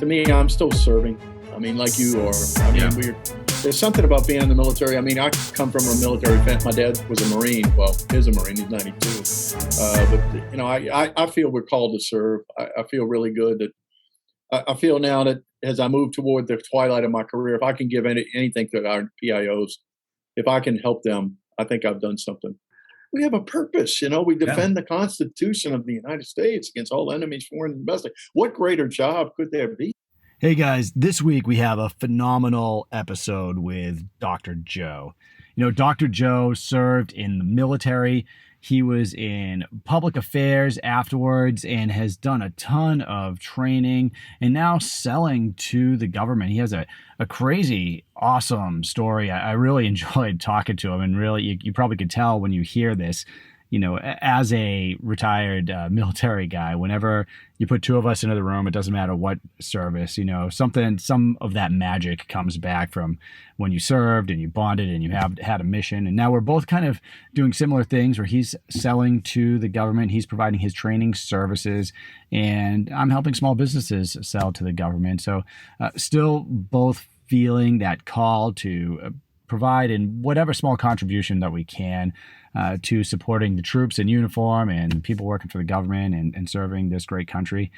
to me, I'm still serving. I mean, like you are. I mean, there's something about being in the military. I mean, I come from a military family. My dad was a Marine. Well, is a Marine. He's 92. But, you know, I feel we're called to serve. I feel really good that I feel now that as I move toward the twilight of my career, if I can give anything to our PIOs, if I can help them, I think I've done something. We have a purpose, you know. We defend the Constitution of the United States against all enemies, foreign and domestic. What greater job could there be? Hey guys, this week we have a phenomenal episode with Dr. Joe. You know, Dr. Joe served in the military. He was in public affairs afterwards and has done a ton of training and now selling to the government. He has a crazy, awesome story. I really enjoyed talking to him, and really, you probably could tell when you hear this. You know, as a retired military guy, whenever you put two of us into the room, it doesn't matter what service, you know, some of that magic comes back from when you served and you bonded and you have had a mission. And now we're both kind of doing similar things where he's selling to the government, he's providing his training services, and I'm helping small businesses sell to the government. So still both feeling that call to provide in whatever small contribution that we can to supporting the troops in uniform and people working for the government and serving this great country.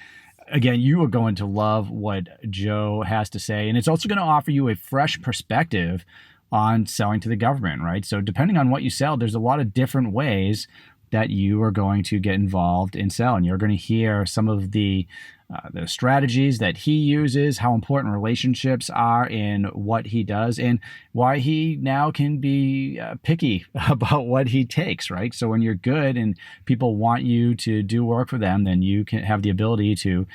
Again, you are going to love what Joe has to say, and it's also going to offer you a fresh perspective on selling to the government, right? So depending on what you sell, there's a lot of different ways that you are going to get involved in selling. You're going to hear some of the strategies that he uses, how important relationships are in what he does, and why he now can be picky about what he takes, right? So when you're good and people want you to do work for them, then you can have the ability to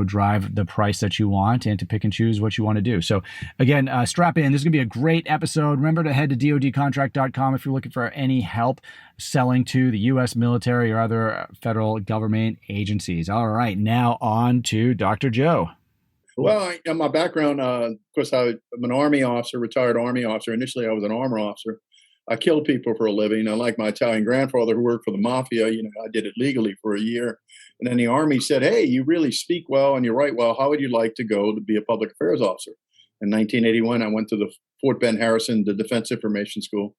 drive the price that you want and to pick and choose what you want to do. So again, strap in. This is going to be a great episode. Remember to head to dodcontract.com if you're looking for any help selling to the U.S. military or other federal government agencies. All right, now on to Dr. Joe. Well, in my background, of course, I'm an Army officer, retired Army officer. Initially, I was an armor officer. I killed people for a living. Unlike my Italian grandfather who worked for the mafia, I did it legally for a year. And then the Army said, hey, you really speak well and you write well. How would you like to go to be a public affairs officer? In 1981, I went to the Fort Ben Harrison, the Defense Information School.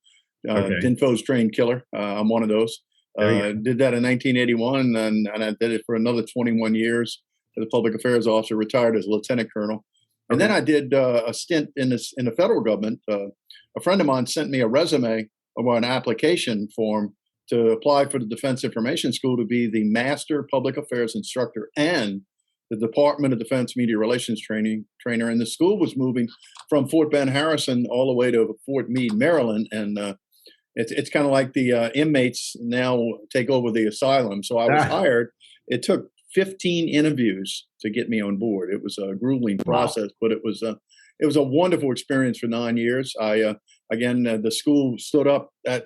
DINFO's trained killer. I'm one of those. Did that in 1981, and I did it for another 21 years as a public affairs officer, retired as a lieutenant colonel. And then I did a stint in the federal government. A friend of mine sent me a resume or an application form to apply for the Defense Information School to be the Master Public Affairs Instructor and the Department of Defense Media Relations trainer. And the school was moving from Fort Ben Harrison all the way to Fort Meade, Maryland. And it's kind of like the inmates now take over the asylum. So I was hired. It took 15 interviews to get me on board. It was a grueling process, but it was a wonderful experience for 9 years. The school stood up at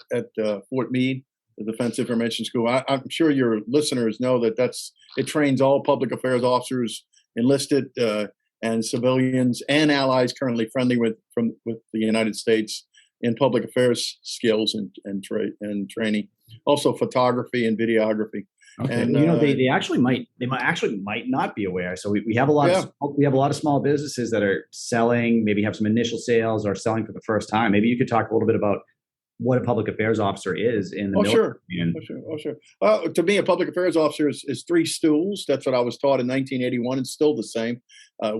Fort Meade, the Defense Information School. I'm sure your listeners know that it trains all public affairs officers, enlisted and civilians and allies currently friendly with the United States in public affairs skills and training. Also photography and videography. Okay. And they actually might not be aware. So we have a lot of small businesses that are selling, maybe have some initial sales or selling for the first time. Maybe you could talk a little bit about what a public affairs officer is in the military. Sure. To me, a public affairs officer is three stools. That's what I was taught in 1981. It's still the same.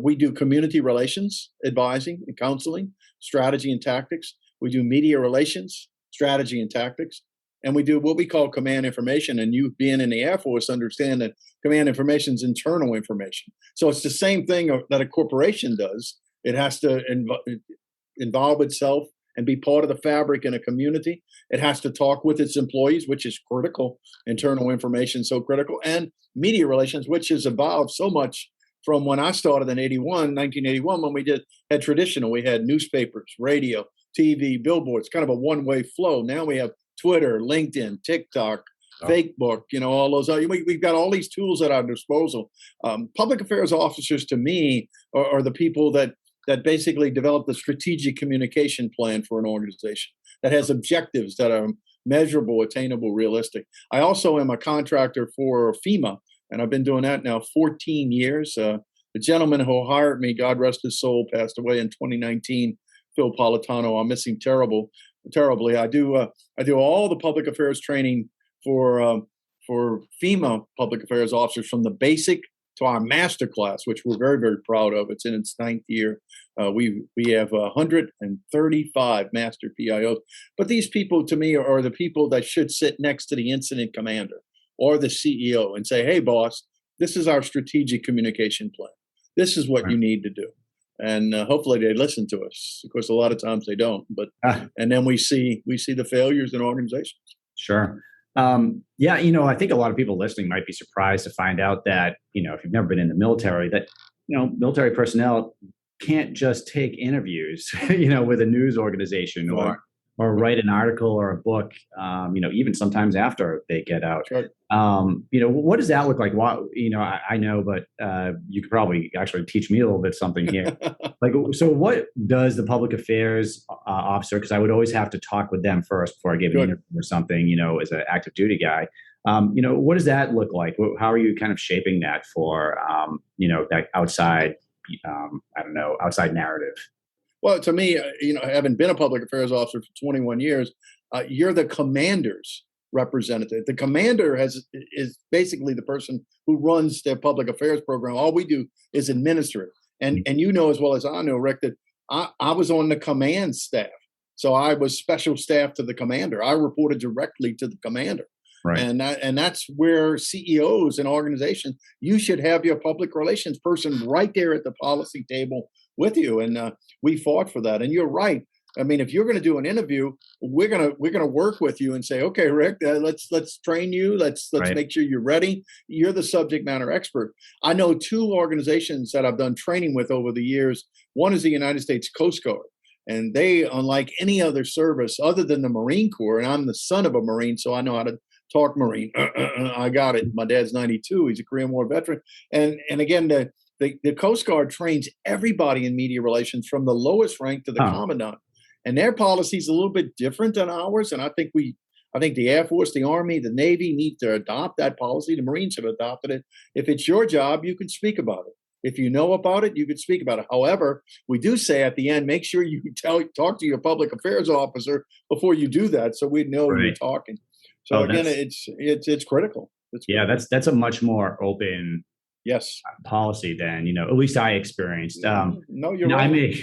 We do community relations, advising and counseling, strategy and tactics. We do media relations, strategy and tactics. And we do what we call command information. And you being in the Air Force understand that command information is internal information. So it's the same thing that a corporation does. It has to involve itself and be part of the fabric in a community. It has to talk with its employees, which is critical. Internal information, so critical. And media relations, which has evolved so much from when I started in 1981, when we had traditional. We had newspapers, radio, TV, billboards, kind of a one-way flow. Now we have Twitter, LinkedIn, TikTok, Facebook, all those. We've got all these tools at our disposal. Public affairs officers, to me, are the people that basically develop the strategic communication plan for an organization that has objectives that are measurable, attainable, realistic. I also am a contractor for FEMA, and I've been doing that now 14 years. The The gentleman who hired me, God rest his soul, passed away in 2019. Phil Politano. I miss him terribly. I do all the public affairs training for FEMA public affairs officers, from the basic to our master class, which we're very, very proud of. It's in its 9th year. We have 135 master PIOs. But these people, to me, are the people that should sit next to the incident commander or the CEO and say, hey, boss, this is our strategic communication plan. This is what you need to do. And hopefully they listen to us. Of course, a lot of times they don't. But and then we see the failures in organizations. Sure. Yeah, I think a lot of people listening might be surprised to find out that, if you've never been in the military, that, military personnel can't just take interviews, with a news organization or write an article or a book, even sometimes after they get out. Right. What does that look like? I know, but you could probably actually teach me a little bit something here. So what does the public affairs officer, because I would always have to talk with them first before I gave an interview or something, as an active duty guy, what does that look like? How are you kind of shaping that for, that outside, outside narrative? Well, to me, having been a public affairs officer for 21 years, you're the commander's representative. The commander is basically the person who runs their public affairs program. All we do is administer it. And you know as well as I know, Rick, that I was on the command staff. So I was special staff to the commander. I reported directly to the commander. Right. And that's where CEOs and organizations, you should have your public relations person right there at the policy table with you. And we fought for that. And you're right. I mean, if you're going to do an interview, we're going to work with you and say, okay, Rick, let's train you. Let's make sure you're ready. You're the subject matter expert. I know 2 organizations that I've done training with over the years. One is the United States Coast Guard. And they, unlike any other service other than the Marine Corps, and I'm the son of a Marine, so I know how to talk Marine. I got it. My dad's 92. He's a Korean War veteran. And again, the Coast Guard trains everybody in media relations from the lowest rank to the commandant. And their policy is a little bit different than ours. And I think the Air Force, the Army, the Navy need to adopt that policy. The Marines have adopted it. If it's your job, you can speak about it. If you know about it, you can speak about it. However, we do say at the end, make sure you talk to your public affairs officer before you do that, so we know you're talking. So again, it's critical. That's a much more open policy than at least I experienced. No, you're right.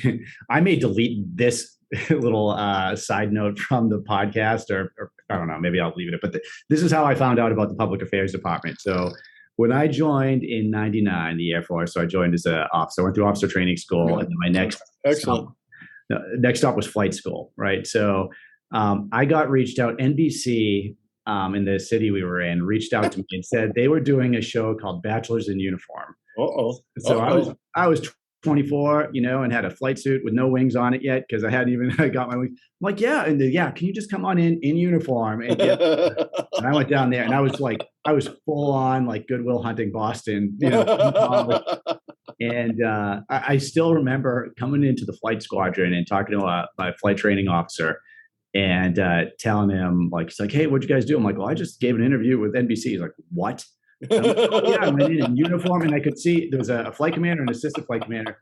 I may delete this little side note from the podcast, or I don't know, maybe I'll leave it. But this is how I found out about the public affairs department. So when I joined in '99 the Air Force, so I joined as an officer. I went through officer training school, and then my next stop was flight school. Right, so I got reached out. NBC in the city we were in reached out to me and said they were doing a show called Bachelors in Uniform. So I was 24, and had a flight suit with no wings on it yet because I hadn't even got my wings. I'm like, can you just come on in uniform? And I went down there, and I was full on like Goodwill Hunting Boston, and I still remember coming into the flight squadron and talking to my flight training officer and telling him he's like, hey, what'd you guys do? I'm like, well, I just gave an interview with NBC. He's like, what? I went in uniform, and I could see there was a flight commander and assistant flight commander.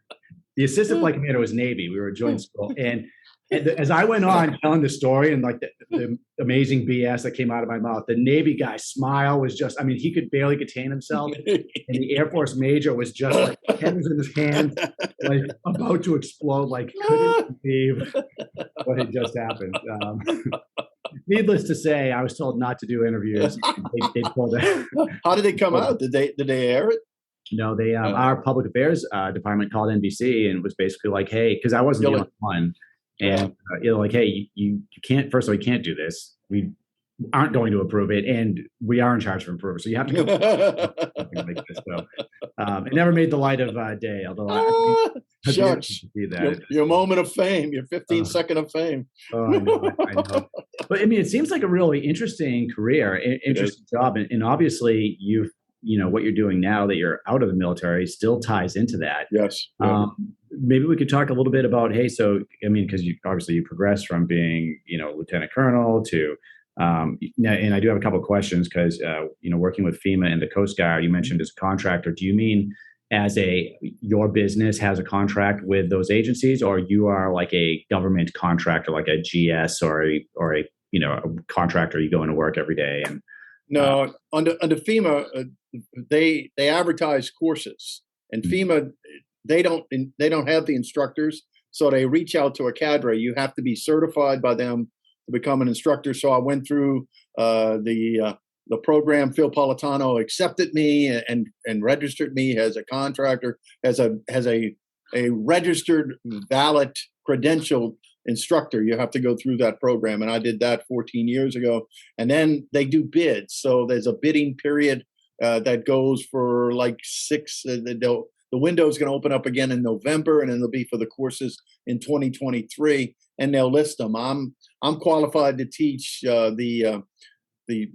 The assistant flight commander was Navy. We were a joint school. And as I went on telling the story and the amazing BS that came out of my mouth, the Navy guy's smile was just, he could barely contain himself. And the Air Force major was just hands in his hands, about to explode, couldn't believe what had just happened. Needless to say, I was told not to do interviews. They pulled it. How did they come out? Did they air it? No, they our public affairs department called NBC and was basically like, hey, because I wasn't the only one. And hey, you can't. First of all, you can't do this. We aren't going to approve it, and we are in charge of improving. So you have to go something like this. So it never made the light of day. Although shucks, your moment of fame, your 15-second of fame. I know. But it seems like a really interesting career, interesting job, and obviously you've what you're doing now that you're out of the military still ties into that. Yes. Maybe we could talk a little bit about, hey, so, because you progressed from being, lieutenant colonel to, and I do have a couple of questions because, working with FEMA and the Coast Guard, you mentioned as a contractor, do you mean your business has a contract with those agencies, or you are like a government contractor, like a GS or a a contractor you go into work every day? And No, under FEMA, they advertise courses, and FEMA they don't have the instructors, so they reach out to a cadre. You have to be certified by them to become an instructor. So I went through the program. Phil Politano accepted me and registered me as a contractor, as a registered, valid, credentialed instructor. You have to go through that program, and I did that 14 years ago. And then they do bids, so there's a bidding period that goes for like six. The window is going to open up again in November, and then it'll be for the courses in 2023, and they'll list them. I'm qualified to teach the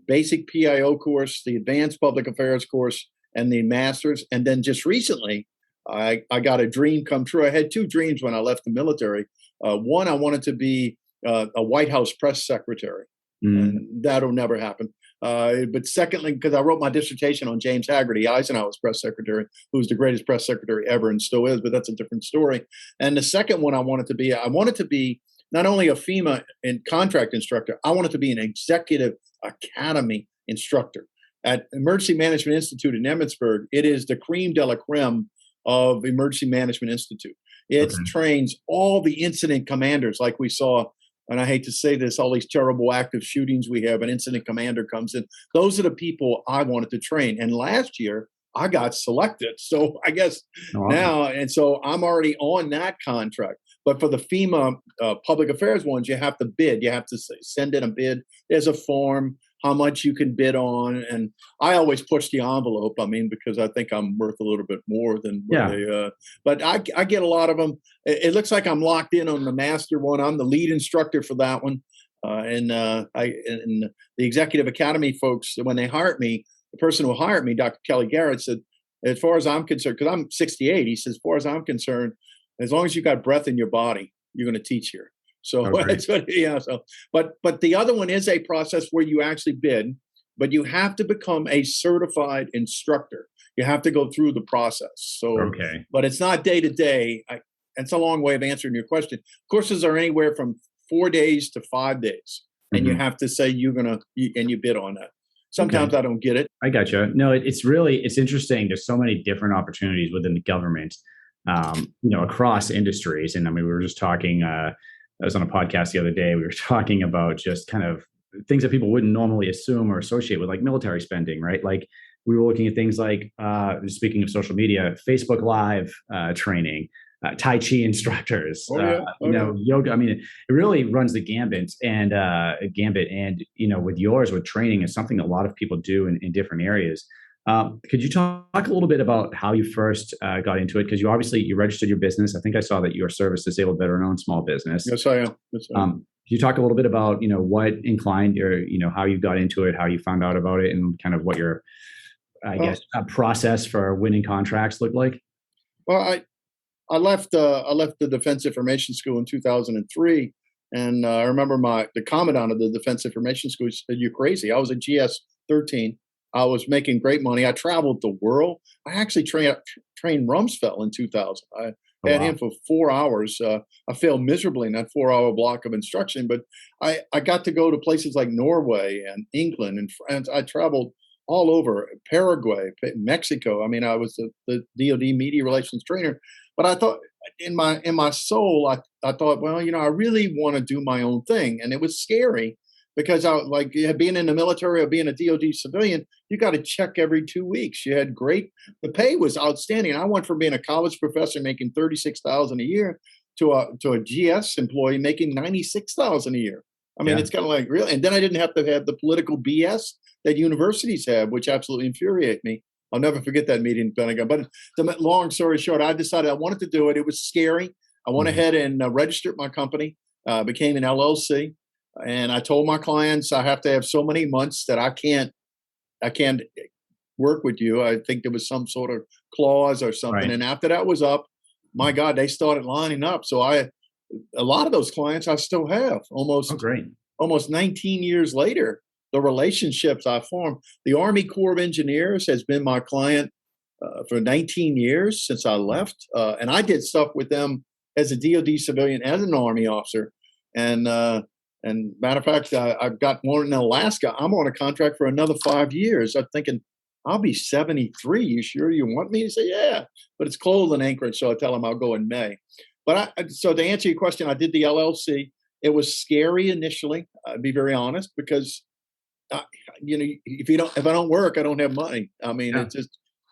basic PIO course, the advanced public affairs course, and the master's. And then just recently, I got a dream come true. I had two dreams when I left the military. One, I wanted to be a White House press secretary, and that'll never happen. But secondly, because I wrote my dissertation on James Haggerty, Eisenhower's press secretary, who's the greatest press secretary ever and still is, but that's a different story. And the second one I wanted to be not only a FEMA and contract instructor, I wanted to be an executive academy instructor. At Emergency Management Institute in Emmitsburg, it is the creme de la creme of Emergency Management Institute. It trains all the incident commanders, like we saw, and I hate to say this, all these terrible active shootings we have, an incident commander comes in. Those are the people I wanted to train. And last year, I got selected. So I guess now, and so I'm already on that contract. But for the FEMA public affairs ones, you have to bid. You have to send in a bid. There's a form, how much you can bid on. And I always push the envelope. I mean, because I think I'm worth a little bit more than what they, but I get a lot of them. It looks like I'm locked in on the master one. I'm the lead instructor for that one. And the executive academy folks, when they hired me, the person who hired me, Dr. Kelly Garrett, said, as far as I'm concerned, because I'm 68, he says, as far as I'm concerned, as long as you got breath in your body, you're going to teach here. So that's what, So, but the other one is a process where you actually bid, but you have to become a certified instructor. You have to go through the process. So, but it's not day to day. It's a long way of answering your question. Courses are anywhere from 4 days to 5 days, and you have to say and you bid on that. Sometimes I don't get it. I gotcha. No, it's interesting. There's so many different opportunities within the government, across industries. And I mean, we were just talking, I was on a podcast the other day. We were talking about just kind of things that people wouldn't normally assume or associate with, like military spending, right? Like we were looking at things like, speaking of social media, Facebook Live training, Tai Chi instructors, yoga. I mean, it really runs the gambit. And with yours, with training, is something that a lot of people do in different areas. Could you talk a little bit about how you first got into it? Because you registered your business. I think I saw that you're a service disabled veteran-owned small business. Yes, I am. Could you talk a little bit about what inclined your, how you got into it, how you found out about it, and kind of what your, process for winning contracts looked like? Well, I left the Defense Information School in 2003, and I remember the commandant of the Defense Information School said, "You're crazy." I was a GS 13. I was making great money. I traveled the world. I actually trained Rumsfeld in 2000. I had him for 4 hours. I failed miserably in that 4-hour block of instruction, but I got to go to places like Norway and England and France. I traveled all over, Paraguay, Mexico. I mean, I was the DoD media relations trainer. But I thought in my soul, I thought, well, I really want to do my own thing. And it was scary because being in the military or being a DoD civilian, you got to check every 2 weeks. You had the pay was outstanding. I went from being a college professor making $36,000 a year to a GS employee making $96,000 a year. I mean, it's kind of like really. And then I didn't have to have the political BS that universities have, which absolutely infuriate me. I'll never forget that meeting in Pentagon. But the long story short, I decided I wanted to do it. It was scary. I went ahead and registered my company, became an LLC. And I told my clients I have to have so many months that I can't work with you. I think there was some sort of clause or something. Right. And after that was up, my God, they started lining up. So a lot of those clients I still have almost 19 years later. The relationships I formed. The Army Corps of Engineers has been my client for 19 years since I left. And I did stuff with them as a DoD civilian, as an Army officer. And matter of fact, I've got one in Alaska. I'm on a contract for another 5 years. I'm thinking, I'll be 73. You sure you want me to say, yeah, but it's cold in Anchorage. So I tell them I'll go in May. So to answer your question, I did the LLC. It was scary initially. I'll be very honest, because if I don't work, I don't have money. I mean,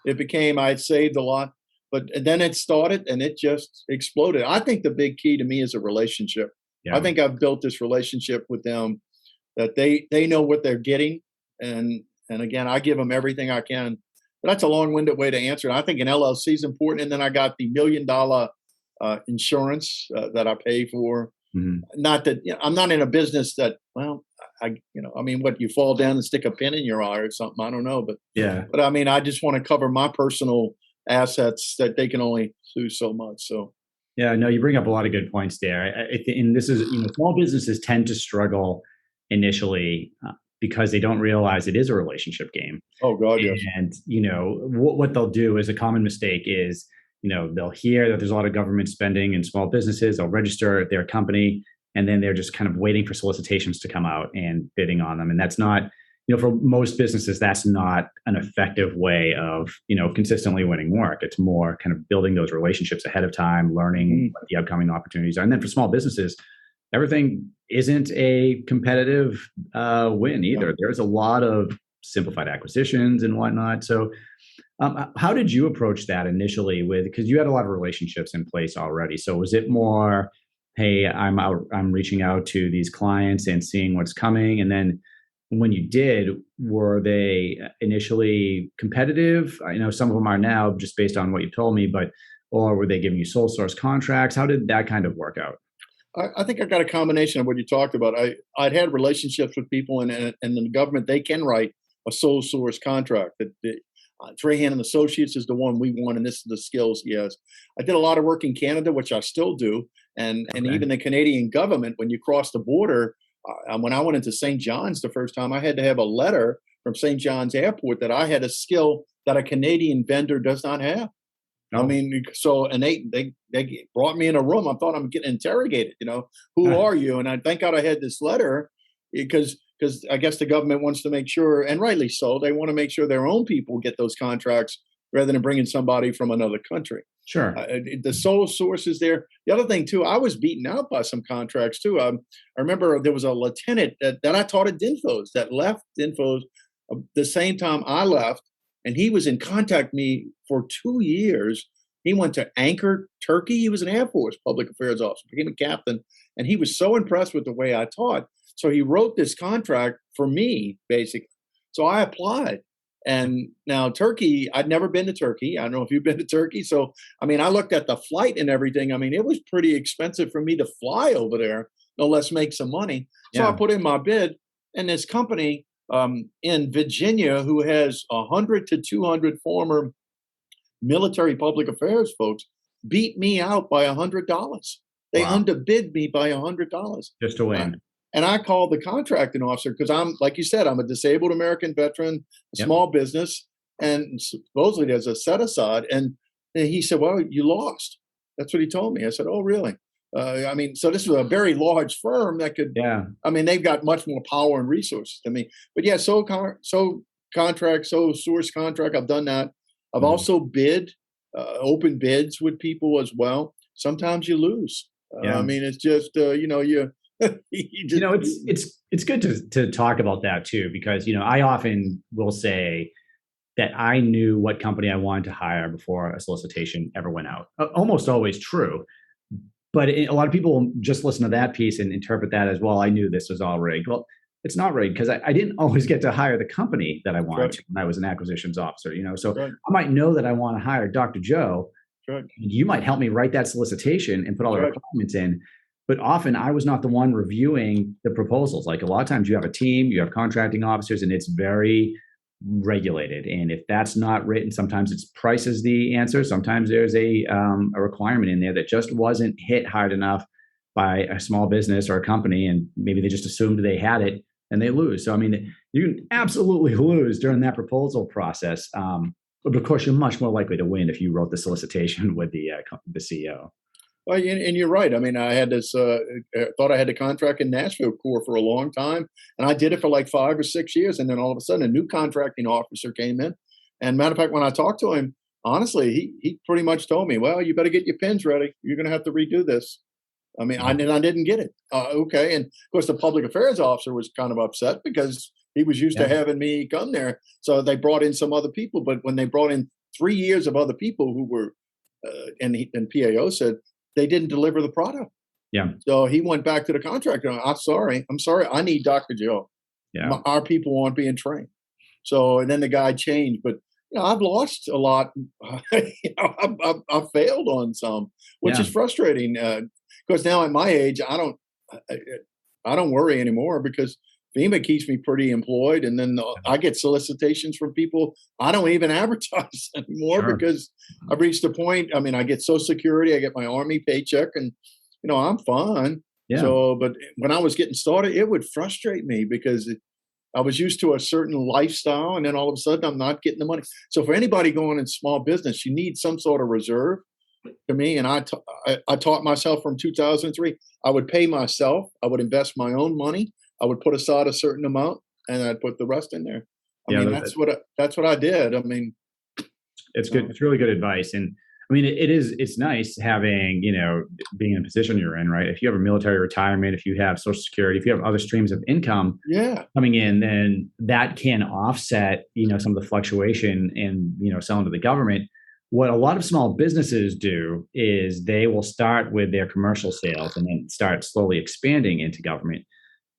it became, I'd saved a lot, but then it started and it just exploded. I think the big key to me is a relationship. Yeah. I think I've built this relationship with them that they know what they're getting. And again, I give them everything I can. But that's a long-winded way to answer it. I think an LLC is important. And then I got the $1 million insurance that I pay for. Mm-hmm. Not that I'm not in a business that, what, you fall down and stick a pin in your eye or something. I don't know, but I mean, I just want to cover my personal assets that they can only do so much. So. Yeah, no, you bring up a lot of good points there. And this is, small businesses tend to struggle initially because they don't realize it is a relationship game. Oh God, yes. And, what they'll do is a common mistake is, they'll hear that there's a lot of government spending in small businesses. They'll register their company, and then they're just kind of waiting for solicitations to come out and bidding on them. And that's not, for most businesses, that's not an effective way of, consistently winning work. It's more kind of building those relationships ahead of time, learning what the upcoming opportunities are. And then for small businesses, everything isn't a competitive win either. There's a lot of simplified acquisitions and whatnot. So how did you approach that initially because you had a lot of relationships in place already. So was it more, hey, I'm reaching out to these clients and seeing what's coming? And then when you did, were they initially competitive? I know some of them are now just based on what you told me, or were they giving you sole source contracts? How did that kind of work out? I think I got a combination of what you talked about. I'd had relationships with people and the government, they can write a sole source contract. Trahan and Associates is the one we won, and this is the skills he has. I did a lot of work in Canada, which I still do, and even the Canadian government, when you cross the border, when I went into St. John's the first time, I had to have a letter from St. John's Airport that I had a skill that a Canadian vendor does not have. Oh. I mean, and they brought me in a room. I thought I'm getting interrogated. Who are you? And I thank God I had this letter because I guess the government wants to make sure, and rightly so, they want to make sure their own people get those contracts rather than bringing somebody from another country. Sure. The sole source is there. The other thing, too, I was beaten out by some contracts, too. I remember there was a lieutenant that I taught at Dinfos that left Dinfos the same time I left, and he was in contact with me for 2 years. He went to Anchor, Turkey. He was an Air Force public affairs officer, became a captain, and he was so impressed with the way I taught. So he wrote this contract for me, basically. So I applied. And now Turkey, I'd never been to Turkey. I don't know if you've been to Turkey. So, I mean, I looked at the flight and everything. I mean, it was pretty expensive for me to fly over there, no less make some money. So I put in my bid, and this company in Virginia who has 100 to 200 former military public affairs folks beat me out by $100. They underbid me by $100. Just to win. And I called the contracting officer because I'm, like you said, I'm a disabled American veteran, a small business, and supposedly there's a set aside. And he said, well, you lost. That's what he told me. I said, oh, really? So this was a very large firm that could, they've got much more power and resources than me. But sole source contract, I've done that. I've also bid, open bids with people as well. Sometimes you lose. It's just, it's good to talk about that too, because, I often will say that I knew what company I wanted to hire before a solicitation ever went out. Almost always true. But a lot of people just listen to that piece and interpret that as, well, I knew this was all rigged. Well, it's not rigged because I didn't always get to hire the company that I wanted to when I was an acquisitions officer, So I might know that I want to hire Dr. Joe. You might help me write that solicitation and put all the requirements in. But often I was not the one reviewing the proposals. Like a lot of times you have a team, you have contracting officers, and it's very regulated. And if that's not written, sometimes it's price is the answer. Sometimes there's a requirement in there that just wasn't hit hard enough by a small business or a company, and maybe they just assumed they had it and they lose. So, you can absolutely lose during that proposal process. But of course, you're much more likely to win if you wrote the solicitation with the CEO. Well, and you're right. I mean, I had this, thought I had the contract in Nashville Corps for a long time, and I did it for like 5 or 6 years. And then all of a sudden, a new contracting officer came in. And matter of fact, when I talked to him, honestly, he pretty much told me, well, you better get your pins ready. You're going to have to redo this. I mean, I didn't get it. Okay. And of course, the public affairs officer was kind of upset because he was used to having me come there. So they brought in some other people. But when they brought in 3 years of other people who were, and PAO said, they didn't deliver the product. Yeah. So he went back to the contractor. I'm sorry. I need Dr. Joe. Yeah. Our people aren't being trained. So, and then the guy changed. But, I've lost a lot. I've failed on some, which is frustrating. Because now at my age, I don't worry anymore because FEMA keeps me pretty employed. And then I get solicitations from people. I don't even advertise anymore because I've reached a point. I mean, I get Social Security, I get my Army paycheck, and, I'm fine. Yeah. So, but when I was getting started, it would frustrate me because I was used to a certain lifestyle, and then all of a sudden I'm not getting the money. So for anybody going in small business, you need some sort of reserve. To me, and I taught myself from 2003, I would pay myself, I would invest my own money, I would put aside a certain amount, and I'd put the rest in there. I mean, that's what I did. I mean, it's good. It's really good advice. And I mean, it's nice having, being in a position you're in, right? If you have a military retirement, if you have Social Security, if you have other streams of income coming in, then that can offset, some of the fluctuation in, selling to the government. What a lot of small businesses do is they will start with their commercial sales and then start slowly expanding into government.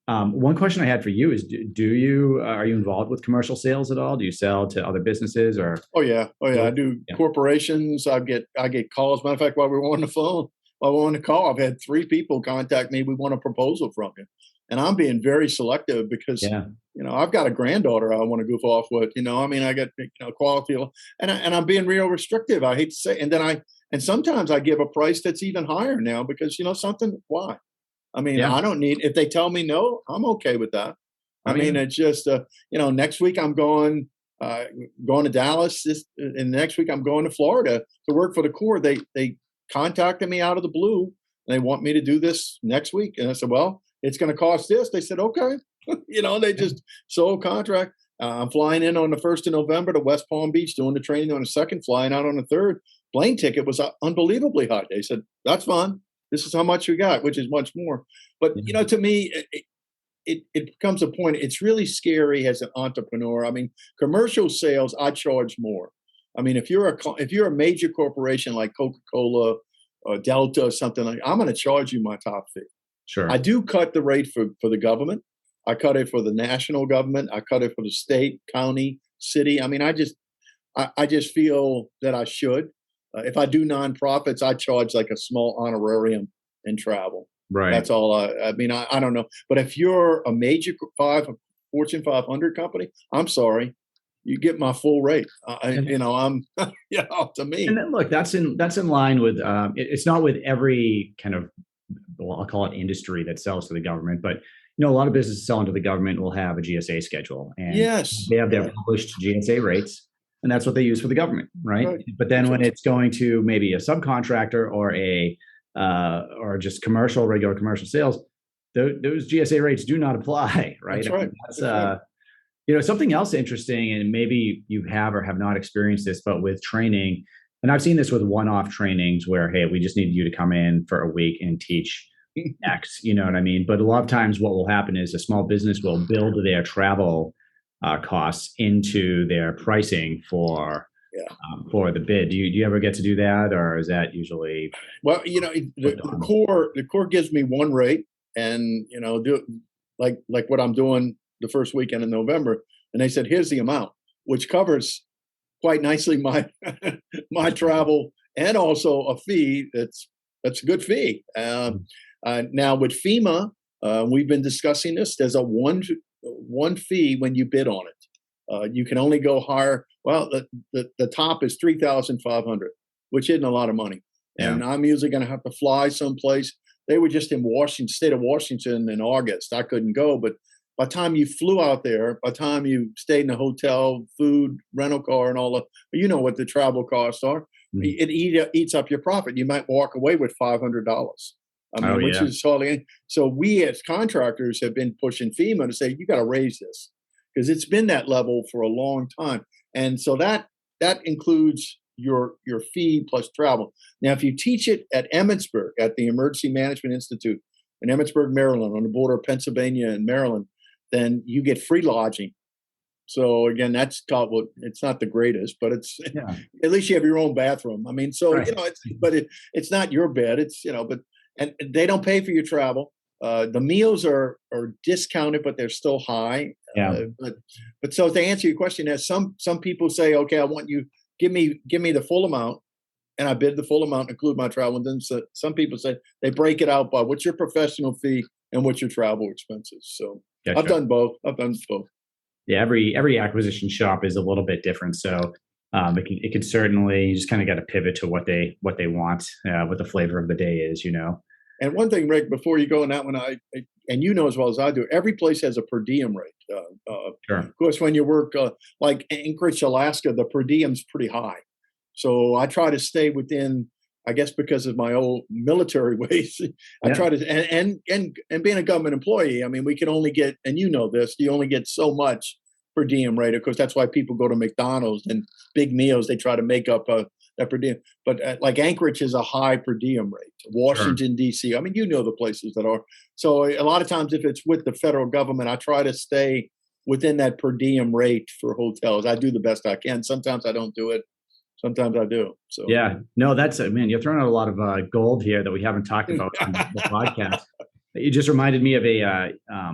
One question I had for you is: are you involved with commercial sales at all? Do you sell to other businesses or? Oh yeah. I do corporations. I get calls. Matter of fact, while we were on the phone, while we were on the call, I've had 3 people contact me. We want a proposal from you, and I'm being very selective because I've got a granddaughter I want to goof off with. I mean, I got quality, and I'm being real restrictive. I hate to say, and sometimes I give a price that's even higher now because something. Why? I mean, I don't need. If they tell me no, I'm okay with that. I mean, it's just next week I'm going to Dallas. And next week I'm going to Florida to work for the Corps. They contacted me out of the blue, and they want me to do this next week. And I said, well, it's going to cost this. They said, okay. They just sold contract. I'm flying in on the 1st of November to West Palm Beach, doing the training on the 2nd, flying out on the 3rd. Plane ticket was unbelievably high. They said, that's fine. This is how much we got, which is much more. But, to me, it becomes a point. It's really scary as an entrepreneur. I mean, commercial sales, I charge more. I mean, if you're a major corporation like Coca-Cola or Delta or something like, I'm going to charge you my top fee. Sure. I do cut the rate for the government. I cut it for the national government. I cut it for the state, county, city. I mean, I just feel that I should. If I do nonprofits, I charge like a small honorarium and travel. Right. That's all. I mean, I don't know. But if you're a major Fortune 500 company, I'm sorry, you get my full rate. I'm to me. And then, look, that's in line with. It's not with every kind of, well, I'll call it industry that sells to the government, but a lot of businesses selling to the government will have a GSA schedule, and they have their published GSA rates. And that's what they use for the government, right? But then when it's going to maybe a subcontractor or or just regular commercial sales, those GSA rates do not apply, right? That's right. That's something else interesting, and maybe you have or have not experienced this, but with training, and I've seen this with one-off trainings where, hey, we just need you to come in for a week and teach X, you know what I mean? But a lot of times what will happen is a small business will build their travel costs into their pricing for the bid. Do you ever get to do that, or is that usually? Well, the Corps gives me one rate, and do like what I'm doing the first weekend in November, and they said, here's the amount, which covers quite nicely my my travel and also a fee that's a good fee. Now with FEMA, we've been discussing this. There's a one fee when you bid on it. You can only go higher. Well, the top is $3,500, which isn't a lot of money. Yeah. And I'm usually going to have to fly someplace. They were just in state of Washington in August. I couldn't go, but by the time you flew out there, by the time you stayed in a hotel, food, rental car, and all of, you know what the travel costs are. It eats up your profit. You might walk away with $500. I mean, which is hardly. So we as contractors have been pushing FEMA to say you got to raise this because it's been that level for a long time, and so that includes your fee plus travel. Now, if you teach it at Emmitsburg at the Emergency Management Institute in Emmitsburg, Maryland, on the border of Pennsylvania and Maryland, then you get free lodging. So again, that's taught. Well, it's not the greatest, but it's at least you have your own bathroom. I mean, so you know, it's not your bed. It's but and they don't pay for your travel. The meals are discounted, but they're still high. But so to answer your question, as some people say, okay, I want you give me the full amount, and I bid the full amount, include my travel. And then some people say they break it out by what's your professional fee and what's your travel expenses. So I've done both. Yeah, every acquisition shop is a little bit different. So it can certainly, you just kind of got to pivot to what they want, what the flavor of the day is, And one thing, Rick, before you go on that one, and you know as well as I do, every place has a per diem rate. Of course, when you work like Anchorage, Alaska, the per diem's pretty high. So I try to stay within, I guess because of my old military ways, I try to, and being a government employee, I mean, we can only get, and you know this, you only get so much per diem rate. Of course, that's why people go to McDonald's and big meals, they try to make up that per diem. But like Anchorage is a high per diem rate. Washington, D.C., I mean, you know the places that are. So a lot of times if it's with the federal government, I try to stay within that per diem rate for hotels. I do the best I can. Sometimes I don't do it. Sometimes I do. So no, that's it, man. You're throwing out a lot of gold here that we haven't talked about on the podcast. You just reminded me of a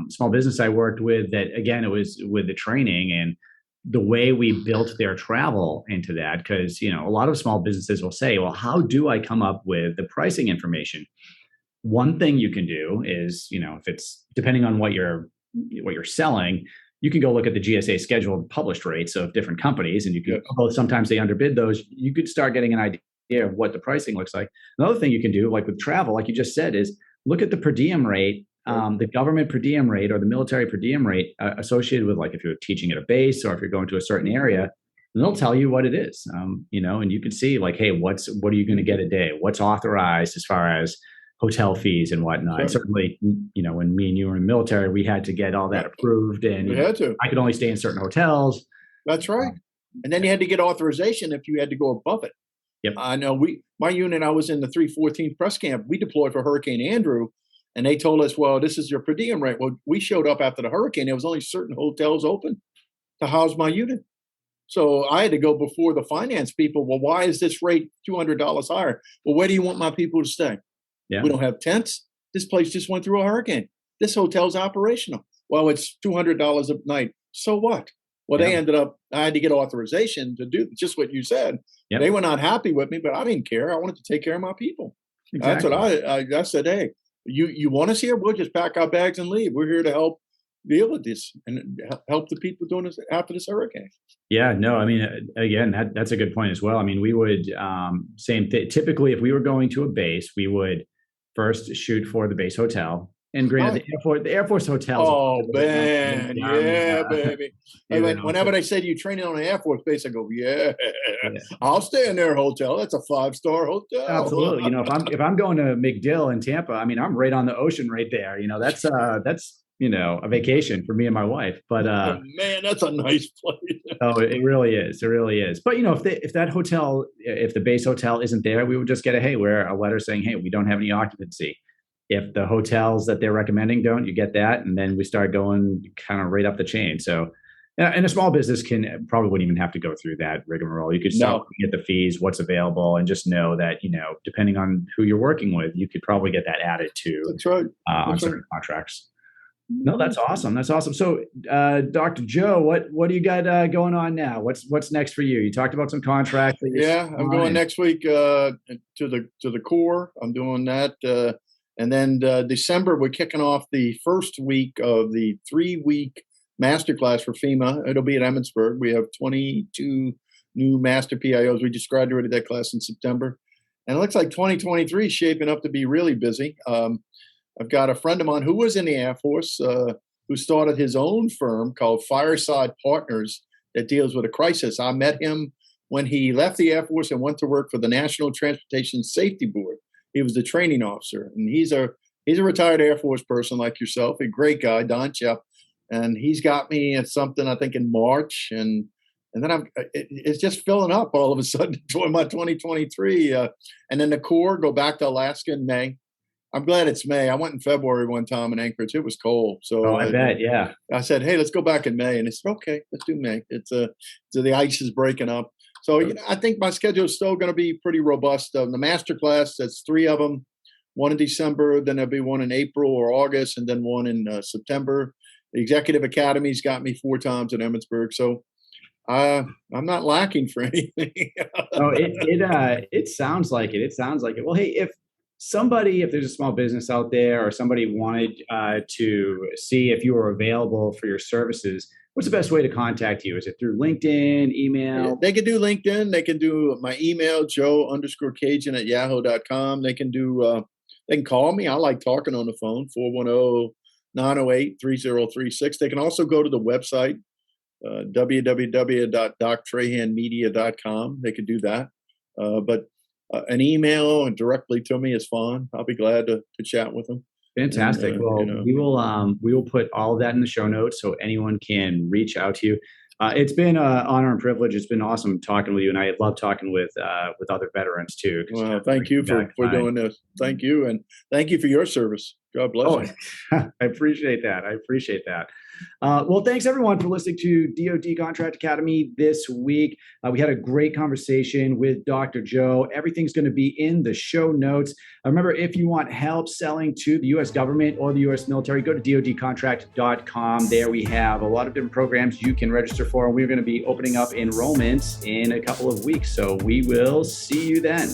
small business I worked with that, again, it was with the training and the way we built their travel into that. Because, a lot of small businesses will say, well, how do I come up with the pricing information? One thing you can do is, if it's depending on what you're selling, you can go look at the GSA scheduled published rates of different companies, and you can, although sometimes they underbid those, you could start getting an idea of what the pricing looks like. Another thing you can do, like with travel, like you just said, is look at the per diem rate, the government per diem rate or the military per diem rate associated with, like, if you're teaching at a base or if you're going to a certain area, and they'll tell you what it is, and you can see, like, hey, what are you going to get a day? What's authorized as far as hotel fees and whatnot. And certainly, when me and you were in the military, we had to get all that approved, and we had to. I could only stay in certain hotels. That's right. And then you had to get authorization if you had to go above it. Yep. I know my unit, I was in the 314th Press Camp. We deployed for Hurricane Andrew, and they told us, well, this is your per diem rate. Well, we showed up after the hurricane. There was only certain hotels open to house my unit. So I had to go before the finance people. Well, why is this rate $200 higher? Well, where do you want my people to stay? Yeah. We don't have tents. This place just went through a hurricane. This hotel's operational. Well, it's $200 a night. So what? Well, they ended up, I had to get authorization to do just what you said. Yep. They were not happy with me, but I didn't care. I wanted to take care of my people. Exactly. That's what I said, hey, you want us here? We'll just pack our bags and leave. We're here to help deal with this and help the people doing this after this hurricane. Yeah, no, I mean, again, that's a good point as well. I mean, we would, same thing. Typically, if we were going to a base, we would first shoot for the base hotel. And granted, the Air Force hotels. Oh, man. Yeah, baby. Whenever they say you training on an Air Force base, I go, yeah, I'll stay in their hotel. That's a 5-star hotel. Absolutely. If I'm going to MacDill in Tampa, I mean, I'm right on the ocean right there. That's a vacation for me and my wife. But man, that's a nice place. Oh, it really is. It really is. But if that hotel, if the base hotel isn't there, we would just get a letter saying, hey, we don't have any occupancy. If the hotels that they're recommending don't, you get that, and then we start going kind of right up the chain. So, and a small business probably wouldn't even have to go through that rigmarole. You could start looking at the fees, what's available, and just know that depending on who you're working with, you could probably get that added to. That's right. On certain contracts. No, that's awesome. That's awesome. So, Dr. Joe, what do you got going on now? What's next for you? You talked about some contracts. I'm going next week to the Corps. I'm doing that. And then December, we're kicking off the first week of the 3-week masterclass for FEMA. It'll be at Emmitsburg. We have 22 new master PIOs. We just graduated that class in September. And it looks like 2023 is shaping up to be really busy. I've got a friend of mine who was in the Air Force, who started his own firm called Fireside Partners that deals with a crisis. I met him when he left the Air Force and went to work for the National Transportation Safety Board. He was the training officer, and he's a retired Air Force person like yourself, a great guy, Don Chepp, and he's got me at something I think in March, and then it's just filling up all of a sudden to my 2023, and then the Corps go back to Alaska in May. I'm glad it's May. I went in February one time in Anchorage. It was cold. So I bet, yeah. I said, hey, let's go back in May. And they said, okay, let's do May. So the ice is breaking up. So I think my schedule is still going to be pretty robust. The master class, that's 3 of them, one in December, then there'll be one in April or August, and then one in September. The Executive Academy's got me 4 times in Emmitsburg. So I'm not lacking for anything. It sounds like it. It sounds like it. Well, hey, if there's a small business out there or somebody wanted to see if you were available for your services, what's the best way to contact you? Is it through LinkedIn, email? They can do LinkedIn. They can do my email, joe_cajun@yahoo.com. They can call me. I like talking on the phone, 410-908-3036. They can also go to the website, www.doctrahanmedia.com. They could do that. But an email and directly to me is fine. I'll be glad to chat with them. Fantastic. We will put all of that in the show notes so anyone can reach out to you. It's been an honor and privilege. It's been awesome talking with you, and I love talking with other veterans too. Well, thank you for doing this. Thank you, and thank you for your service. God bless you. I appreciate that. Well, thanks everyone for listening to DoD Contract Academy this week. We had a great conversation with Dr. Joe. Everything's going to be in the show notes. Remember, if you want help selling to the U.S. government or the U.S. military, go to dodcontract.com. There we have a lot of different programs you can register for. And we're going to be opening up enrollments in a couple of weeks. So we will see you then.